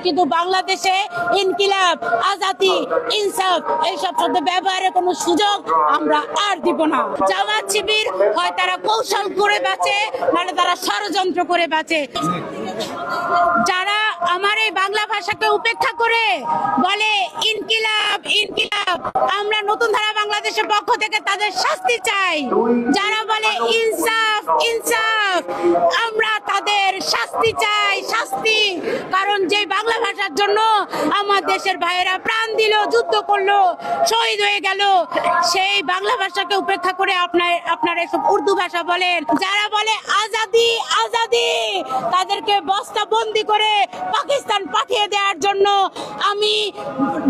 কিন্তু বাংলাদেশে ইনকিলাব, আজাদি, ইনসাফ এইসব শব্দ ব্যবহারের কোনো সুযোগ আমরা আর দিব না। জামাত শিবির হয় তারা কৌশল করে বাঁচে, নাহলে তারা ষড়যন্ত্র করে বাঁচে। যারা আমার এই বাংলা ভাষাকে উপেক্ষা করে বলে ইনকিলাব ইনকিলাব, আমরা নতুন ধারা বাংলাদেশের পক্ষ থেকে তাদের শাস্তি চাই। যারা বলে ইনসাফ ইনসাফ, আমরা তাদের শাস্তি চাই, শাস্তি। কারণ যে বাংলা ভাষার জন্য আমার দেশের ভাইয়েরা প্রাণ দিল, যুদ্ধ করলো, শহীদ হয়ে গেল, সেই বাংলা ভাষাকে উপেক্ষা করে আপনারা এসব উর্দু ভাষা বলেন। যারা বলে আজাদি আজাদি, তাদেরকে বস্তা বন্দি করে পাকিস্তান পাঠিয়ে দেওয়ার জন্য আমি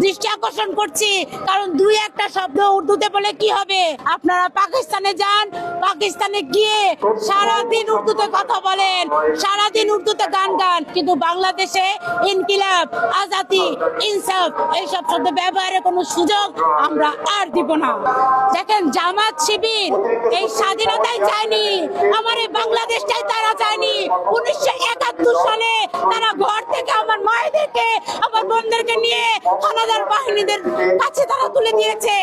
দৃষ্টি আকর্ষণ করছি। কারণ দুই একটা শব্দ উর্দুতে বলে কি হবে? আপনারা পাকিস্তানে যান, পাকিস্তানে গিয়ে সারাদিন উর্দুতে কথা বলেন, সারাদিন উর্দুতে গান গান, কিন্তু বাংলাদেশে ইনকিলাব, আজাদি, ইনসাফ এইসব শব্দ ব্যবহারের কোনো সুযোগ আমরা আর দিব না। দেখেন, জামাত শিবির এই স্বাধীনতাই চায়নি, আমার এই বাংলাদেশটাই তারা চায়নি। 1971 সালে তারা ঘর থেকে আমার মায়েদেরকে, আমার বোনদেরকে নিয়ে হানাদার বাহিনীদের কাছে তারা তুলে দিয়েছে।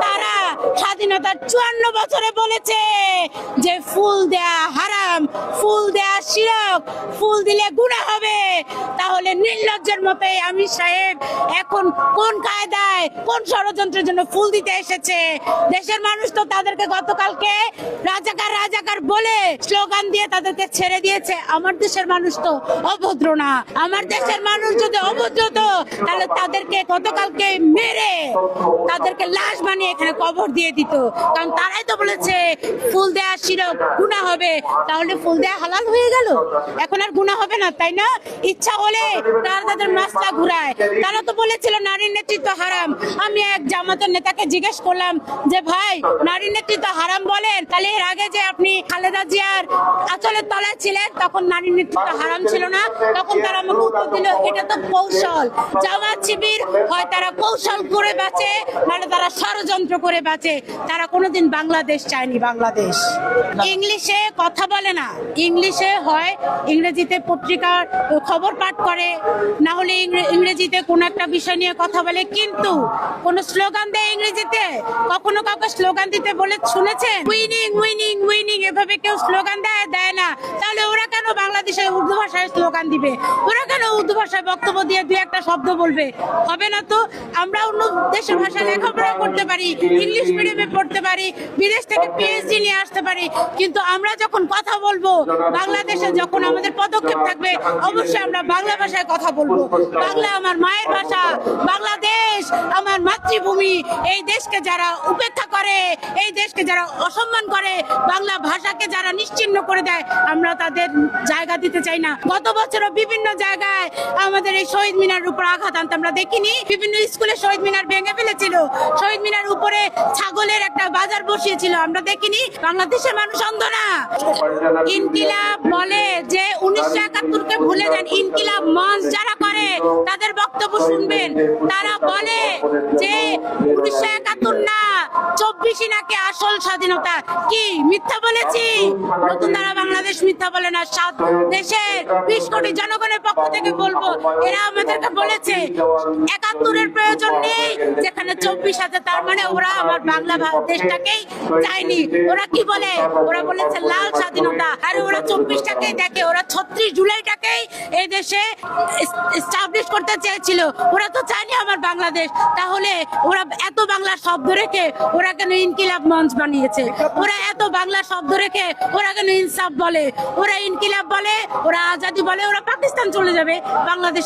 তারা স্বাধীনতার 54 বছরে বলেছে যে ফুল দেয়া হারাম, ফুল দেয়া শিরক, ফুল দিলে গুনাহ হবে। তাহলে নির্লজ্জের মতো আমির সাহেব এখন কোন কায়দায়, কোন ষড়যন্ত্রের জন্য ফুল দিতে এসেছে? দেশের মানুষ তো তাদেরকে গতকালকে রাজাকার রাজাকার বলে স্লোগান দিয়ে তাদেরকে ছেড়ে দিয়েছে। আমার দেশের মানুষ তো অভদ্র না। আমার দেশের মানুষ যদি অভদ্র হতো তাহলে তাদেরকে গতকালকে মেরে তাদেরকে লাশ বানিয়ে এখানে কবর দিয়ে দিত। কারণ তারাই তো বলেছে ফুল দেয়া শিরক, গুনাহ হবে। তাহলে ফুল দেয়া হালাল হয়ে গেল, এখন আর গুনাহ হবে না, তাই না? ইচ্ছা হলে তারা তাদের মাসলা ঘুরায়। তারা তো বলেছিল নারীর নেতৃত্ব হারাম। আমি এক জামাতের নেতাকে জিজ্ঞেস করলাম যে ভাই, নারীর নেতৃত্ব হারাম বলেন, তাহলে এর আগে যে আপনি খালেদা জিয়ার আঁচলের তলায় ছিলেন তখন নারীর নেতৃত্ব হারাম ছিল না? তখন তারা আমাকে উত্তর দিল এটা তো কৌশল। জামাত শিবির হয় তারা কৌশল করে বাঁচে, নাহলে তারা ষড়যন্ত্র করে বাঁচে। তারা কোনোদিন বাংলাদেশ চায়নি। বাংলাদেশ ইংলিশে কথা বলে না, ইংলিশে হয় ইংরেজিতে পত্রিকার খবর পাঠ করে, না হলে ইংরেজিতে কোনো একটা বিষয় নিয়ে কথা বলে, কিন্তু কোন স্লোগান দেয় ইংরেজিতে? কখনো কাউকে স্লোগান দিতে বলে শুনেছেন? উইনিং উইনিং উইনিং এভাবে কেউ স্লোগান দেয় না। তাহলে ওরা কেন বাংলাদেশে উর্দু ভাষায় স্লোগান দিবে? ওরা কেন উর্দু ভাষায় বক্তব্য দিয়ে দুই একটা শব্দ বলবে? হবে না তো। আমরা অন্য দেশের ভাষায় লেখাপড়া করতে পারি, ইংলিশ মিডিয়ামে পড়তে পারি, বিদেশ থেকে পিএইচডি নিয়ে আসতে পারি, কিন্তু আমরা যখন কথা বলবো, বাংলাদেশে যখন আমাদের পদক্ষেপ থাকবে, অবশ্যই আমরা বাংলা ভাষায় কথা বলবো। বাংলা আমার মায়ের ভাষা, বাংলাদেশ আমার মাতৃভূমি। এই দেশকে যারা উপেক্ষা করে, এই দেশকে যারা অসম্মান করে, বাংলা ভাষাকে যারা নিশ্চিহ্ন করে দেয়, আমরা তাদের জায়গা দিতে চাই না। গত বছরও বিভিন্ন জায়গায় আমাদের এই শহীদ মিনার উপর আঘাত আনতে আমরা দেখিনি। বিভিন্ন স্কুলে শহীদ মিনার ভেঙে ফেলেছিল, শহীদ মিনার উপরে ছাগলের একটা বাজার বসিয়েছিল, আমরা দেখিনি। বাংলাদেশের মানুষ অন্ধ না। ইনকিলাব বলে যে 1971-কে ভুলে যান। ইনকিলাব মঞ্চ যারা করে তাদের বক্তব্য শুনবেন। তারা বলে যে 1971 না, 24 নাকি আসল স্বাধীনতা। কি মিথ্যা বলেছি? নতুন ধারা বাংলাদেশ মিথ্যা বলে না। দেশের 20 কোটি জনগণের পক্ষ থেকে বলবো, এরা আমাদেরকে বলেছে 71-এর প্রয়োজন নেই, যেখানে 24 আছে, তার মানে ওরা আমার বাংলা দেশটাকেই চায়নি। ওরা কি বলে? ওরা বলেছে লাল স্বাধীনতা। আর ওরা 24টাকেই দেখে, ওরা 36 জুলাইটাকেই এই দেশে এস্টাবলিশ করতে চেয়েছিল। ওরা তো চায়নি আমার বাংলাদেশ। তাহলে ওরা এত বাংলা শব্দ রেখে ওরা কেন ইনকিলাব মঞ্চ বানিয়েছে? ওরা এত বাংলা শব্দ রেখে ওরা কেন ইনসাফ বলে, ওরা ইনকিলাব বলে, ওরা আজাদি বলে? ওরা পাকিস্তান চলে যাবে, বাংলাদেশ